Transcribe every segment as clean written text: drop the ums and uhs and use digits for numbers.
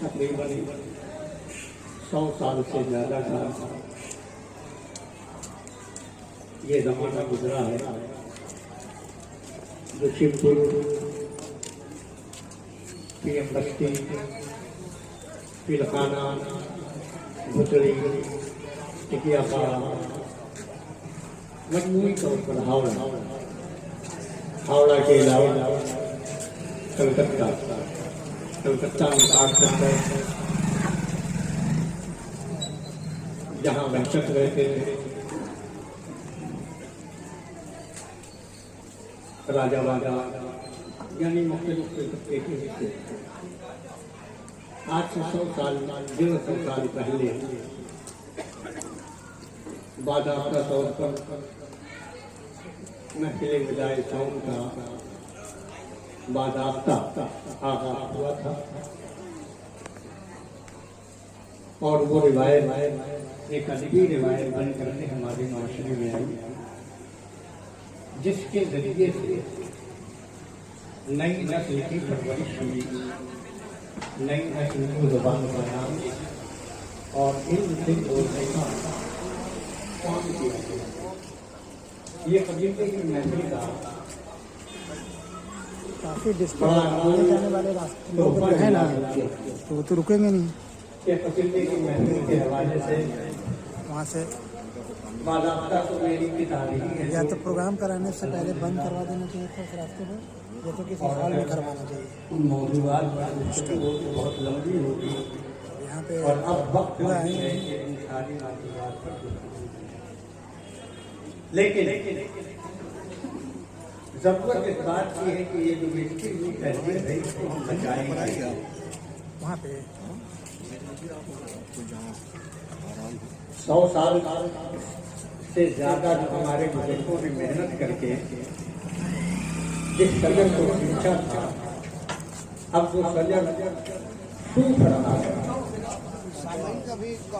तकरीबन 100 साल से ज्यादा का ये जमाना गुजरा है। जो शिवपुर पीएम बस्ती, पिलखाना, भुतड़ी, टिकियापाड़ा, मजमूई तौर पर हावड़ा के अलावा कलकत्ता में काट सकते जहाँ वहशत रहते थे, राजा वाजा यानी मुख्तलिफ तबके के हिस्से। आज से 100 साल 150 साल पहले बाज़ाब्ता तौर पर महफिल विदाए कौम का बाज़ाब्ता आगाज़ हुआ था और वो रिवायत एक अदबी रिवायत बनकर के हमारे माशरे में आई, जिसके जरिए से नई नस्ल की परवरिश हुई, नई नस्ल को ज़ुबान बयान और इल्म बोलने का काम किया गया। ये कबीले की महफिल का काफी डिस्टर्ब आने जाने वाले रास्ते लोग है ना, तो वो तो रुकेंगे नहीं। ये कबीले की महफिल के हवाले से वहाँ से बाज़ाब्ता तो मेरी किताबी है, या तो प्रोग्राम कराने से पहले बंद करवा देना चाहिए था उस रास्ते में, या तो किसी हॉल में करवाना चाहिए। उन मौजूदात बहुत लंबी होगी यहाँ पे और अब वक्त हुआ नहीं है है। कि इन सारी मौजूदात पर लेकिन जरूरत इस बात की है कि ये जो मिट्टी हुई तहजीब है इसको हम बचाएंगे। वहाँ पे 100 साल से ज्यादा जो हमारे बुजुर्गों ने मेहनत करके जिस सजन को सींचा था, अब वो सजन सूख रहा है।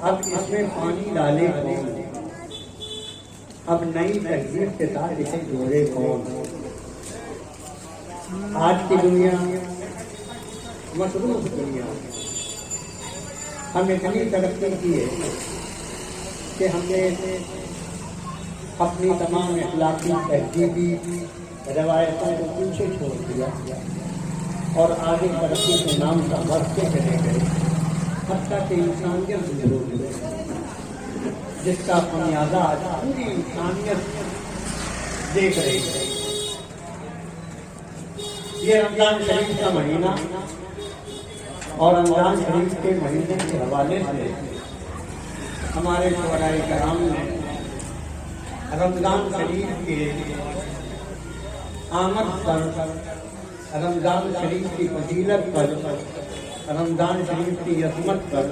अब इसमें पानी डाले कौन, अब नई तहजीब के साथ इसे जोड़े कौन। आज की दुनिया मसरूफ दुनिया, हम इतनी तरक्की की है कि हमने अपनी तमाम इखलाकी तहजीबी रवायतों को पीछे छोड़ दिया और आगे तरक्की के नाम का बढ़ते चले गए, हत्ता कि इंसानियत जरूर हुए, जिसका खामियाजा आज पूरी इंसानियत देख रही है। ये रमजान शरीफ का महीना और रमजान शरीफ के महीने के हवाले से हमारे शोराए कराम ने रमजान शरीफ के आमद पर, रमजान शरीफ की फजीलत पर, रमजान शरीफ की अज़मत पर,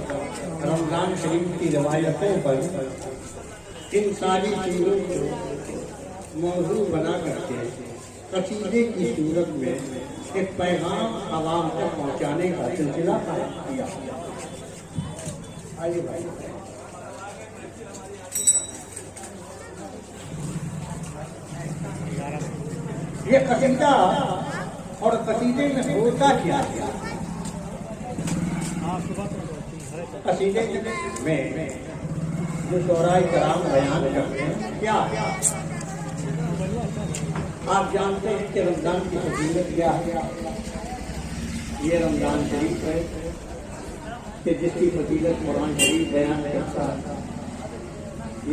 रमजान शरीफ की रवायतों पर, इन सारी चीज़ों को मौजू बना करके कसीदे की सूरत में एक पैगाम आवाम तक पहुँचाने का सिलसिला कायम किया। आइए भाई, ये कसीदा और कसीदे में होता क्या? कसीदे में जो शोराए कराम बयान करते हैं क्या? आप जानते हैं कि रमजान की फजीलत क्या है? ये रमजान शरीफ है कि जिसकी फजीलत कुरान शरीफ बयान करता है।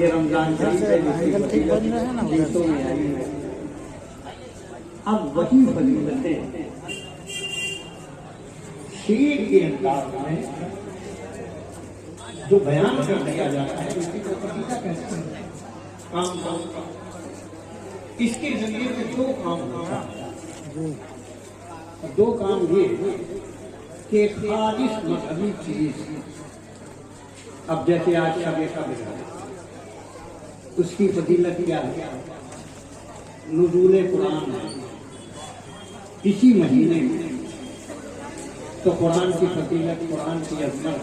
ये रमजान शरीफ है जिसकी फजीलत हदीसों में आई है। अब वही फजीलतें शेर के अंदाज में जो बयान कर दिया जाता है, उसकी तो कसीदा कहते हैं। काम इसके जरिए से दो काम होता है। दो काम ये कि खालिस मजहबी चीज, अब जैसे आज शब कद्र है, उसकी फजीलत क्या है? नुज़ूल कुरान है इसी महीने में, तो कुरान की फजीलत, कुरान की अज़मत,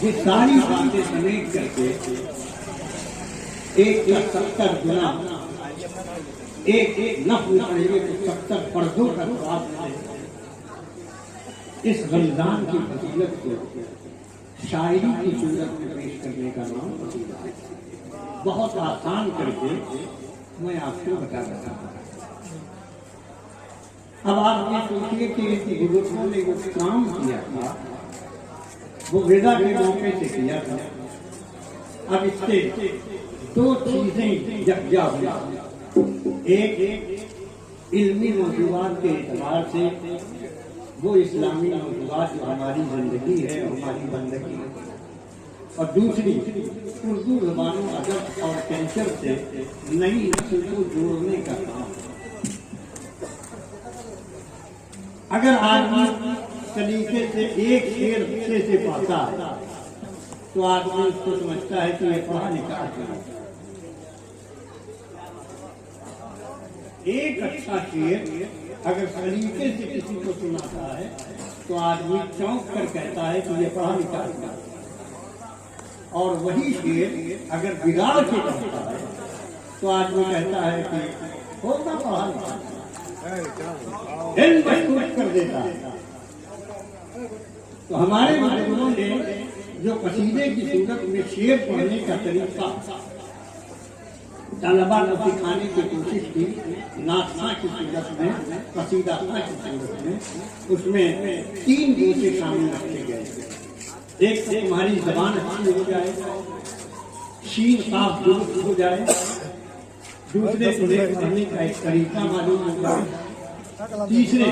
ये सारी बातें समेट करके एक 70 गुना, एक नफ्ल पढ़ेंगे तो 70 पर्दों का जवाब इस रमजान की फजीलत को शायरी की सूरत में पेश करने का नाम कसीदा है। बहुत आसान करके मैं आपको बता रहा हूँ। अब आप ये सोचिए कि बुजुर्गों ने वो काम किया था, वो विदा के मौके से किया था। अब इससे दो चीजें यकजा हुई। एक इल्मी मौजूदात के एतबार से वो इस्लामी मौजूदात जो हमारी जिंदगी है, हमारी बंदगी है, और दूसरी उर्दू ज़बानों, अदब और कल्चर से नई नस्ल को जोड़ने का काम। अगर आदमी तरीके से एक शेर से पाता है तो आदमी उसको समझता है कि ये पढ़ा लिखा है। एक अच्छा शेर अगर तरीके से किसी को सुनाता है तो आदमी चौंक कर कहता है कि ये पढ़ा लिखा है। और वही शेर अगर बिगाड़ के कहता है तो आदमी कहता है कि होगा पढ़ा लिखा, दिल मजबूत कर देता है। तो हमारे बुजुर्गों ने जो कसीदे की सूरत में शेर पढ़ने का तरीका तलबा को सिखाने की कोशिश की, नाथसा की सूरत में, कसीदा की सूरत में, उसमें 3 गोशे शामिल रखे गए। एक से तुम्हारी जबान अच्छी हो जाए, शीन साफ दुरुस्त हो जाए, दूसरे तुम्हें पढ़ने का एक तरीका मालूम हो जाए, तीसरे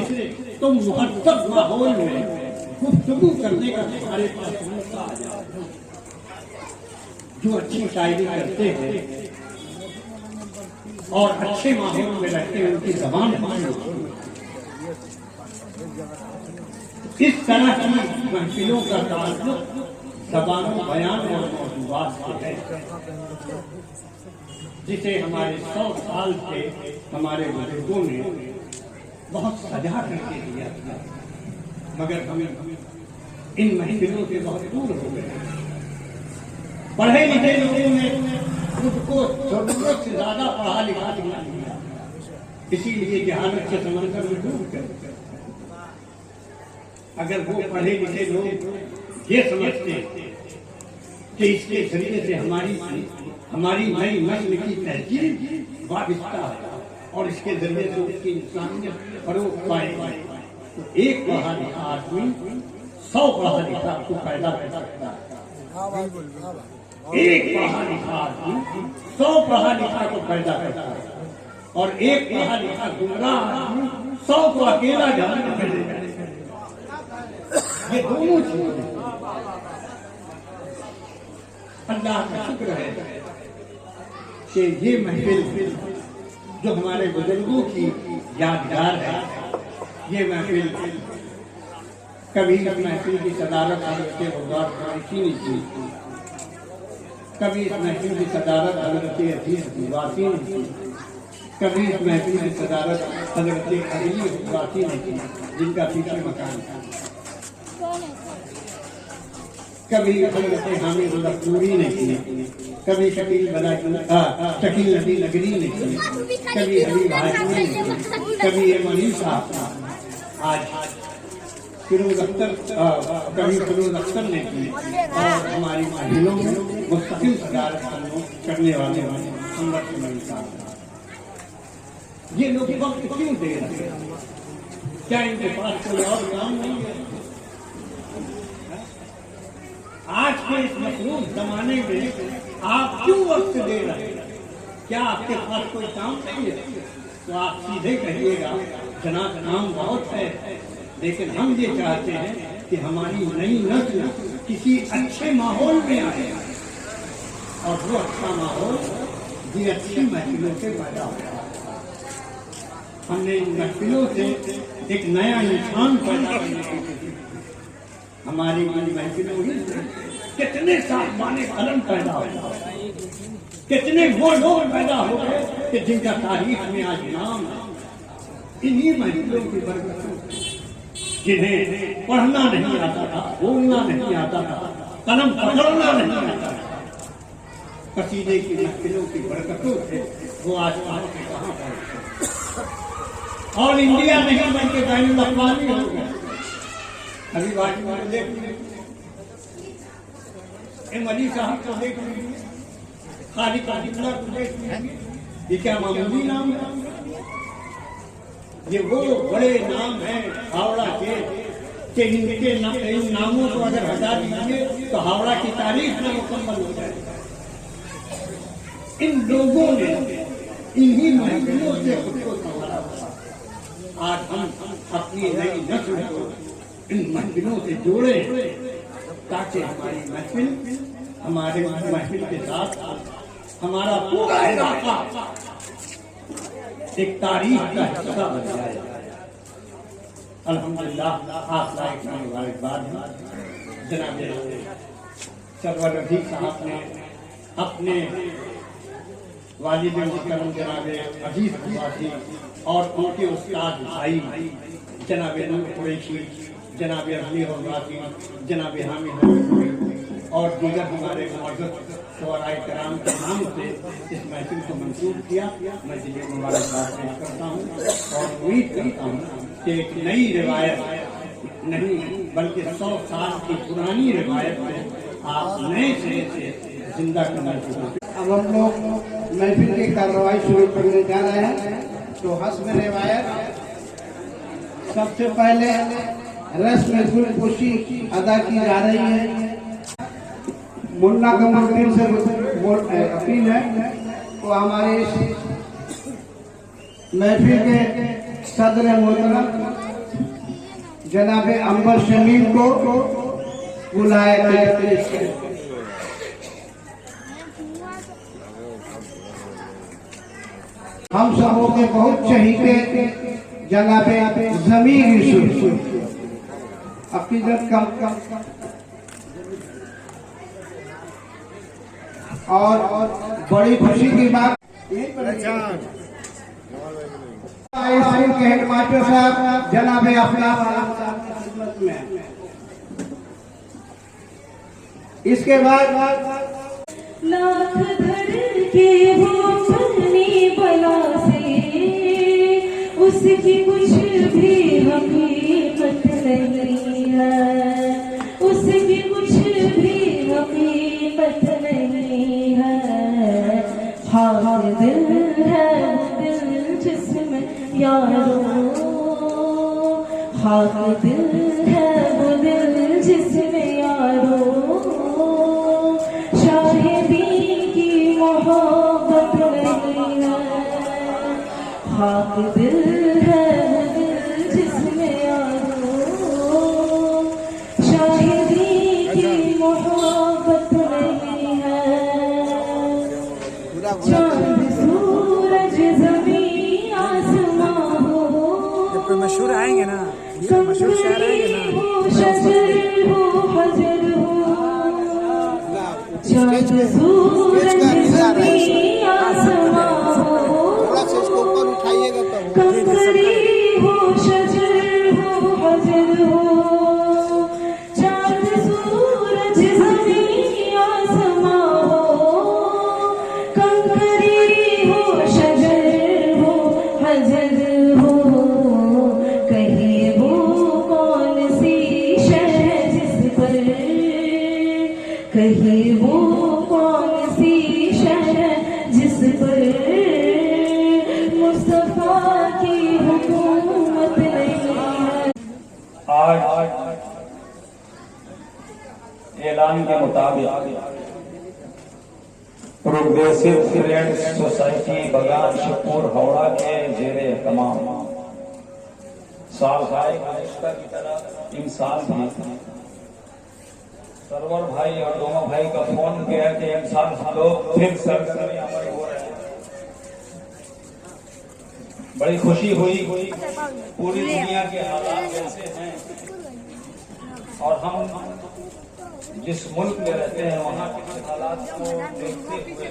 तुम मुहत्तब माहौल में गुफ्तगू करने का तुम्हारे पास मौका आ जाए। जो अच्छी शायरी करते हैं और अच्छे माहौल में रहते हैं उनकी जबान इस तरह की महफिलों का ताल्लुक जबानों, बयान और मौजूदात से है, जिसे हमारे 100 साल से हमारे बुजुर्गों ने बहुत सजा करके दिया था। मगर हम इन महफिलों से बहुत दूर हो गए। पढ़े लिखे लोगों ने खुद को जरूरत से ज्यादा पढ़ा लिखा दिया, इसीलिए जहालत के समंदर में डूब गए। अगर वो पढ़े लिखे लोग ये समझते कि इसके जरिए से हमारी नई नस्ल की तहजीब वाबिस्ता है और इसके जरिए से उसकी इंसानियत फरोग पाए, तो एक पढ़ा लिखा आदमी 100 पढ़ा लिखा को पैदा कर सकता है। एक पढ़ा लिखा आदमी 100 पढ़ा लिखा को पैदा करता है, और एक पढ़ा लिखा गुमराह आदमी 100 को अकेला जहन्नम में ले जाएगा। ये दोनों चीजें अल्लाह का शुक्र है कि ये महफिल जो हमारे बुजुर्गों की यादगार है, ये महफिल कभी इस महफिल की सदारत हज़रत हुज़ैफ़ा कुरैशी ने की, कभी इस महफिल की सदारत हज़रत अज़ीज़ वासी ने की, कभी इस महफिल की सदारत हज़रत अली वासी ने की, जिनका पीछे मकान था, कभी हज़रत हामिद लखनूरी ने की, कभी शकील नबी नगरी ने की, कभी हबीब हाशमी ने की, कभी मनी साहब, आज फिरोज अख्तर, कभी फिरोज अख्तर ने की, और हमारी महफिलों में मुस्तकिल सदारत करने वाले संघर्ष मनी साहब। ये लोग वक्त क्यों दे रहे हैं? क्या इनके पास कोई और काम नहीं है? आज के इस मसरूफ जमाने में आप क्यों वक्त दे रहे हैं? क्या आपके पास कोई काम नहीं है? तो आप सीधे कहिएगा जनाब काम बहुत है, लेकिन हम ये चाहते हैं कि हमारी नई नस्ल किसी अच्छे माहौल में आए, और वो अच्छा माहौल ये अच्छी महफिलों से पैदा होगा। हमने इन महफिलों से एक नया इंसान पैदा करने की कोशिश की। हमारी महफिलों में कितने साहबाने कलम पैदा हो गए, कितने वो लोग पैदा हो गए कि जिनका तारीख में आज नाम है। इन्हीं महफिलों की बरकतों जिन्हें पढ़ना नहीं आता था, बोलना नहीं आता था, कलम पकड़ना नहीं आता था, कसीदे की महफिलों की बरकतों से वो आज के कहाँ पहुंचे और इंडिया नहीं बल्कि बैनुल अक़वामी हो गए। अभी वाटी में देख लीजिए, अली साहब को देख लीजिए, खालिद अब्दुल्ला को देख लीजिए, ये क्या मामूली नाम है? ये वो बड़े नाम हैं हावड़ा के कि इनके इन नामों को अगर हटा दीजिए तो हावड़ा की तारीफ न मुकम्मल हो जाए। इन लोगों ने इन्हीं महफिलों से खुद को संभाला हुआ। आज हम अपनी नई नस्ल को इन महफिलों से जोड़े ताकि हमारी महफिल, हमारे महफिल के साथ हमारा पूरा इलाका एक तारीख का हिस्सा बन जाए। अल्हम्दुलिल्लाह आप लायक मुबारकबाद है। जनाब सरवर रफीक साहब ने अपने वालिद मुकर्रम जनाब अजीज अब्बासी और उनके उस्ताद भाई जनाब नूर कुरैशी, जनाब अली अब्बासी, जनाब हामिद और दीगर हमारे मौजूद शुअराए किराम के नाम से इस महफिल को मंसूब किया। मैं जिले मुबारकबाद पेश करता हूँ और उम्मीद करता हूँ कि एक नई रिवायत नहीं बल्कि 100 साल की पुरानी रिवायत में आप नए सिरे से जिंदा करना शुरू। अब हम लोग महफिल की कार्रवाई शुरू करने जा रहे हैं। तो हस्ब रिवायत सबसे पहले रस्म गुलपोशी अदा की जा रही है। मुन्ना कमरुद्दीन से अपील है तो हमारे महफिल के सदर मोहतरम जनाब अंबर शमीम को बुलाया। हम सबों के बहुत चहीते जनाब जमीर यूसुफ अकीदत कम और बड़ी खुशी की बात स्कूल के हेडमास्टर साहब जनाब अफलाफ साहब की खिदमत में। इसके बाद लाख धड़के वो अपनी बला से, उसकी कुछ भी हकीकत नहीं है, उसकी कुछ भी हकीकत नहीं है। हाँ दिल है दिल जिसमें यारो, हाँ दिल है वो दिल जिसमें यारो, शाहिदी की मोहब्बत नहीं है। हाँ दिल है वो दिल जिसमें यारो, शाहिदी की मोहब्बत नहीं है। चांद सूरज जमीन आसमां हो, जब मशहूर आएंगे ना, ये मशहूर शायर आएंगे ना, शजर हो हजर हो, चांद सूरज जमीन आसमां हो, कंकरी हो शजर हो हजर हो, चांद सूरज जमीन आसमां हो, कंकरी हो शजर हो हजर हो। कहीं वो कौन सी शहर जिस पर, कहीं वो कौन सी शहर जिस पर मुस्तफा की हुकूमत नहीं है। आज ऐलान के मुताबिक प्रोग्रेसिव फ्रेंड्स सोसाइटी बगान शिवपुर हावड़ा के जेरे तमाम साल भाई गुज़िश्ता की तरह इन साल भी सरवर भाई और दोनों भाई का फोन किया कि इन साल हम लोग फिर सरसरी अमल हो रहे हैं। बड़ी खुशी हुई। पूरी दुनिया के हालात ऐसे हैं और हम जिस मुल्क में रहते हैं वहाँ के हालात को देखते हुए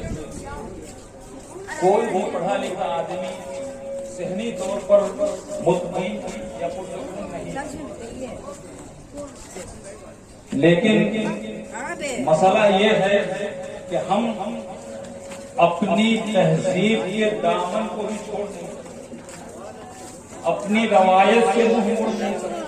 कोई भी पढ़ा लिखा आदमी सहनी तौर पर मुतमईन या पुरसुकून नहीं। लेकिन मसला ये है कि हम अपनी तहजीब के दामन को भी छोड़ नहीं सकते, अपनी रवायत से मुंह मोड़ नहीं सकते।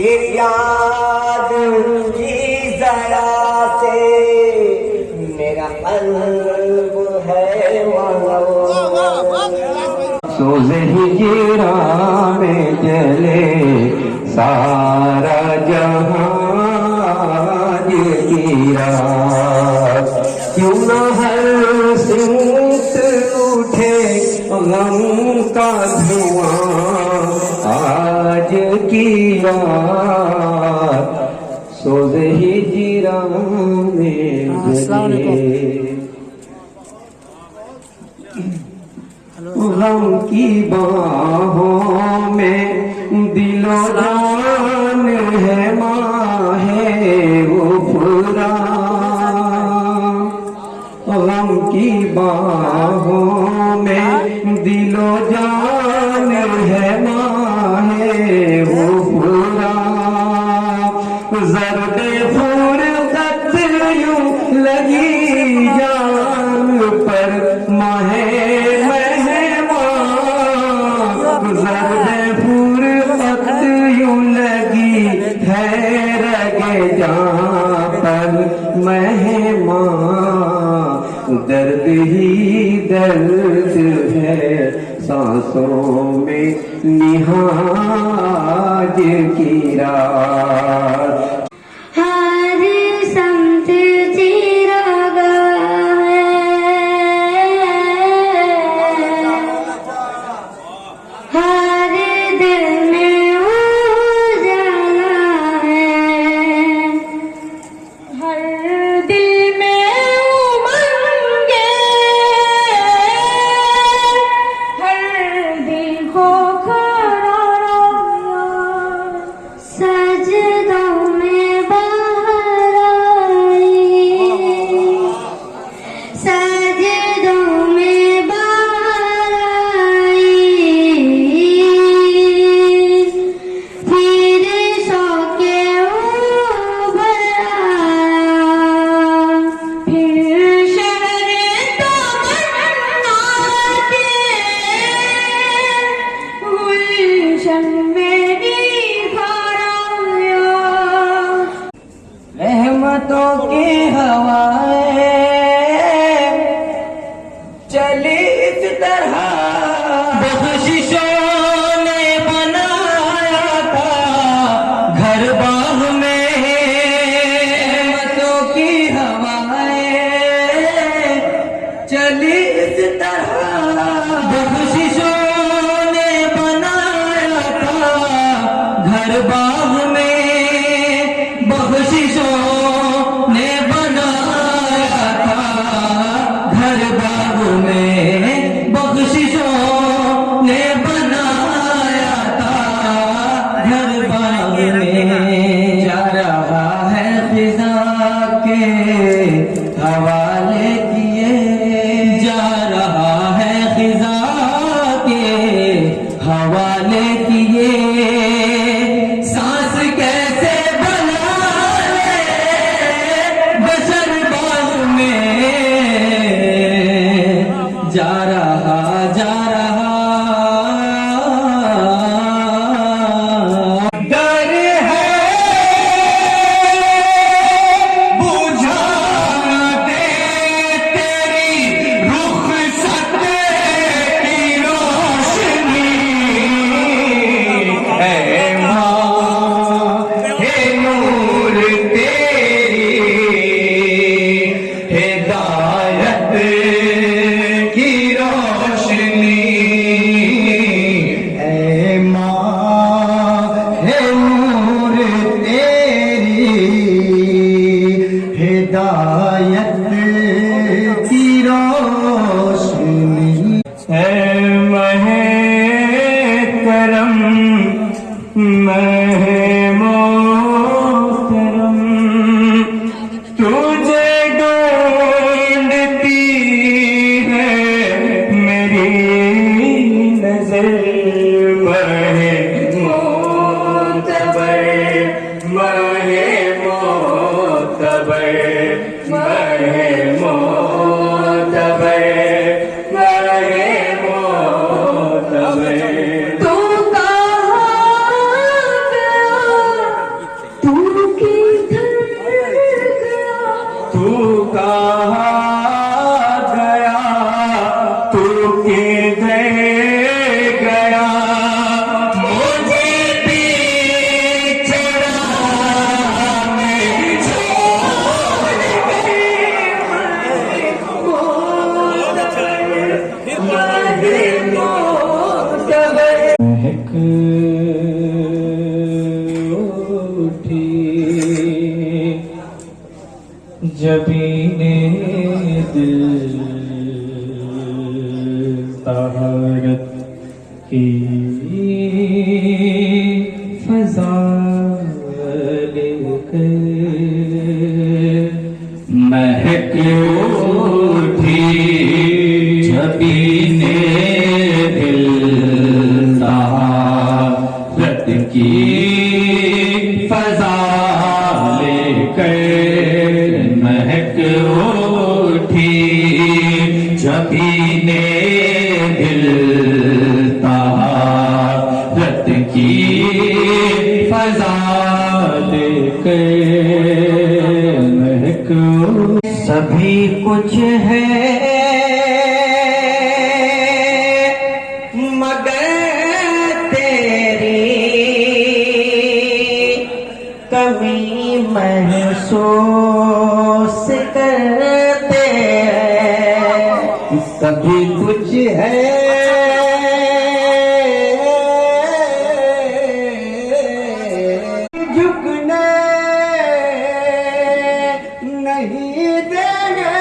तेरी याद की जरा से मेरा कल्ब है सोज़े हिजरा में जले सारा जहां गिरा, क्यों न हर सिमत उठे गम का धुआं आज की रात सोज़े हिजरा में जले। गम की बाहों में दिलो जान है माहे वो फुरा, गम की बाहों में दिलो जान है माहे वो फुरा, ज़र्दे फुरक़त यूं लगी जान पर माहे फुरक़त यूं लगी है रगे जहाँ पर मेहमान, दर्द ही दर्द है सांसों में निहाज की रात। हर संत चिरागा हर दिल में उजाला है, हर दिल में उमंगे, हर दिल को खड़ा सजदों में बाहर आई, सजदों में बाहर आई, फिर सो के उभर आया, फिर शहरे तमन्ना के गुलशन में निखर आया। रहमतों की हवाएं चली इस तरह, बख्शिशों ने बनाया था घर बाग में, रहमतों की हवाएं चली इस तरह, बख्शिशों ने बनाया था घर बाग में, बख्शिशों ने बनाया था घर बाग में, बख्शिशों ने बनाया था घर बाग में। जा रहा है फिजा के हवाले किए, जा रहा है खिजा के हवाले किए, सांस कैसे बना ले बशर बाग में, जा रहा डर है बुझा दे तेरी रुखसत की रोशनी, है माँ है नूर तेरी हिदायत की रोशनी, है माँ है नूर तेरी हिदायत की रोशनी, है महे करम महे मोहतरम, तुझे ढूंढती है मेरी नजर, महे मोतबर महे मोतबर महे मोतबर महे मोतबर। तू कहाँ उठी जबीने दिल तारत की फजा लेकर महक उठी जबीने दिल तारत की फजा लेकर महक सभी कुछ है मगर तेरी कमी महसूस करते हैं। सभी कुछ है झुकने नहीं देंगे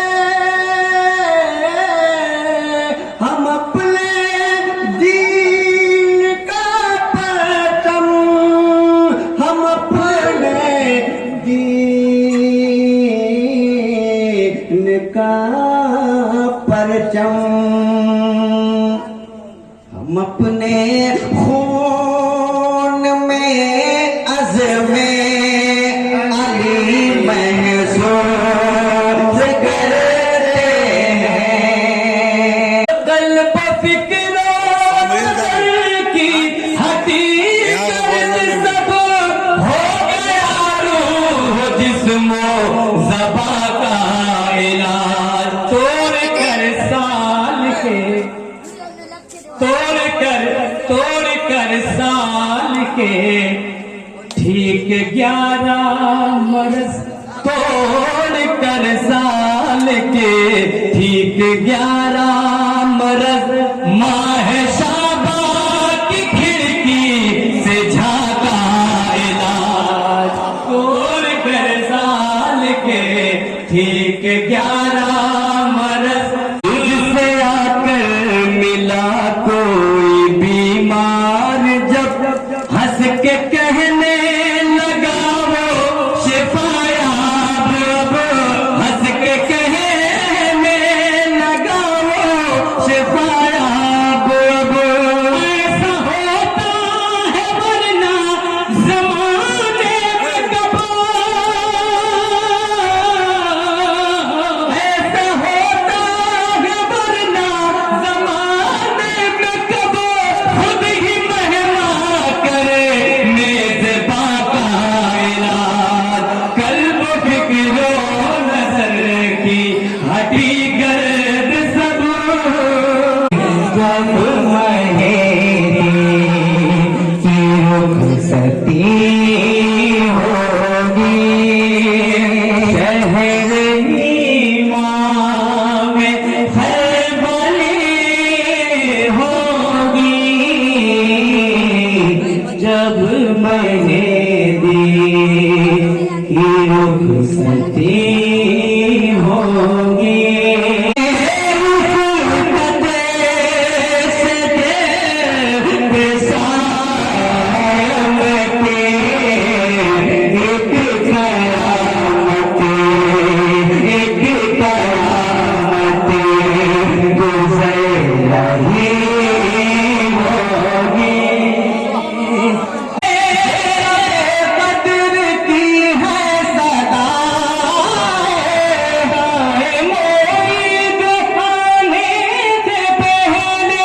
हम अपने दीन का परचम, हम अपने दीन का परचम, हम अपने खून में अज़्मे अली महसूस करते हैं। कल्ब फिक्रो की हकीकत सब हो गया रूह जिस्मो ज़बा का इलाज तोड़ कर साल के तोड़ कर साल के ठीक 11 बरस तोड़ कर साल के ठीक 11 बरस माह शाबान की खिड़की से झांका इलाज तोड़ कर साल के ठीक 11 बरस तुझसे आकर मिला कोई बीमार जब हंस के कहने लगा वो शिफायाब अब हंस के कहने लगा वो शिफायाब अब ऐसा होता है वरना ज़माने में कबो ऐसा होता है वरना ज़माने में कबो खुद ही मेहमा करे मेज़बा का इलाज कल्ब फिक्रो नज़र की हटी गर्द सब जब महेरी की रुखसती होगी शहर ईमान में खैबली होगी जब महेरी की रुखसती होगी कदर की है सदा मोईद आने से पहले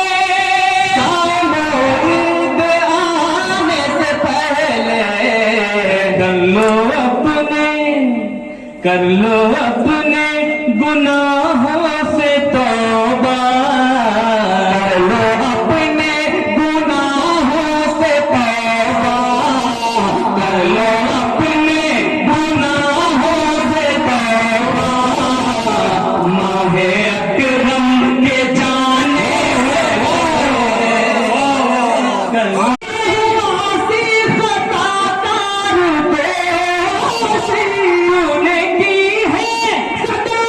मोईद आने से पहले कर लो अपने गुनाहों से तौबा कर लो अपने गुनाहों से तौबा कर लो अपने गुनाहों से तौबा माहे अकरम के जाने खता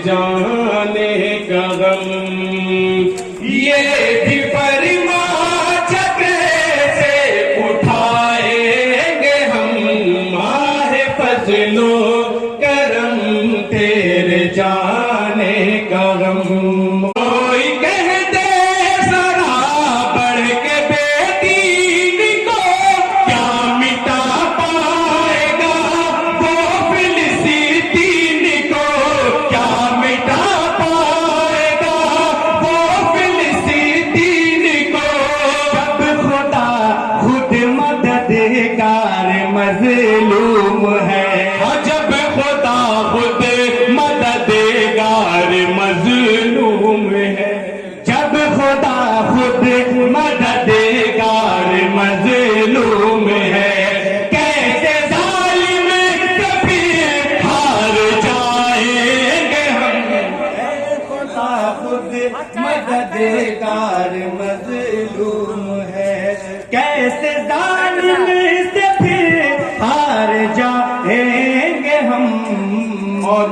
जाने का गम, ये भी परमा चक्र से उठाएंगे हम, माहे फजलो करम तेरे जाने का गम। कोई कह दे जरा बढ़ के बेटी को, क्या मिटा पाएगा वो फिलिस्तीन को, क्या मिटा पाएगा वो फिलिस्तीन को। जब खुदा खुद मददगार मजलूम है, जब खुदा खुद मददगार मजलूम है, जब खुदा खुद मददगार मजलूम है, कैसे जालिम कभी हार जाएंगे हम। खुदा खुद मददगार मजलूम है, कैसे जालिम से फिर हार जाएंगे हम। और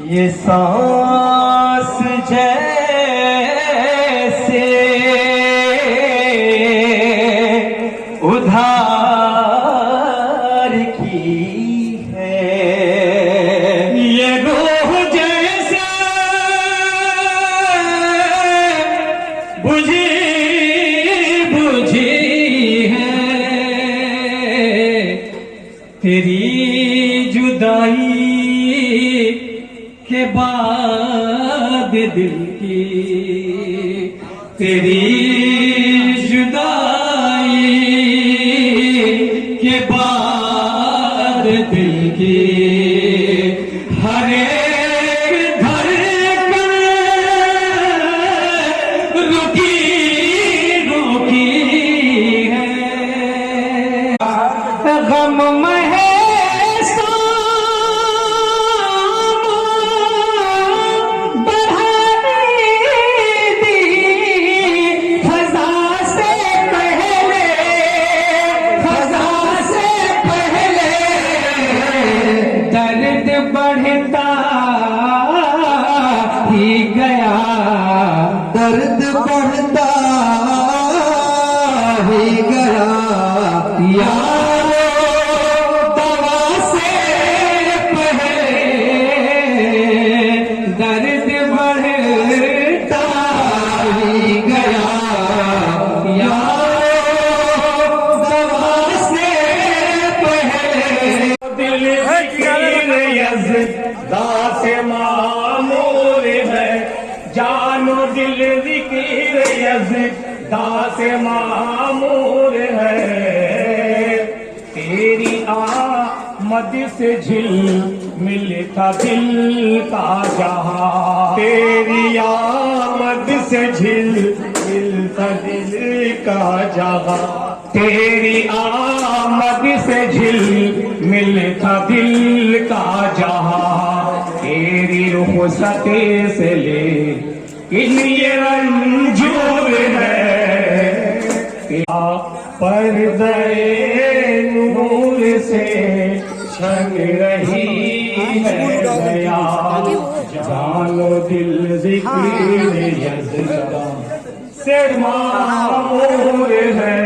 ये सांस जैसे उधार की है, ये रूह जैसे बुझी बुझी है, तेरी जुदाई के बाद दिल की, तेरी जुदाई के बाद दिल की, हर एक धड़कन रुकी रुकी है। गम में बढ़ता ही गया, दर्द बढ़ता ही गया, यारो दवा से पहले दर्द बढ़ता ही गया, यारो दवा से पहले। दिल दास मामूर है, जानो दिल जिक्र दास मामूर है, तेरी आमद से झिल मिलता दिल का जहां, तेरी आमद से झिल मिलता दिल का जहां, तेरी आमद से झिल मिलता दिल का जहां, तेरी रुखसते से ले इन ये रंजूर है, पर्दे नूर से छन रही है गया, जानो दिल जिक्र यज़दा से मामूर है,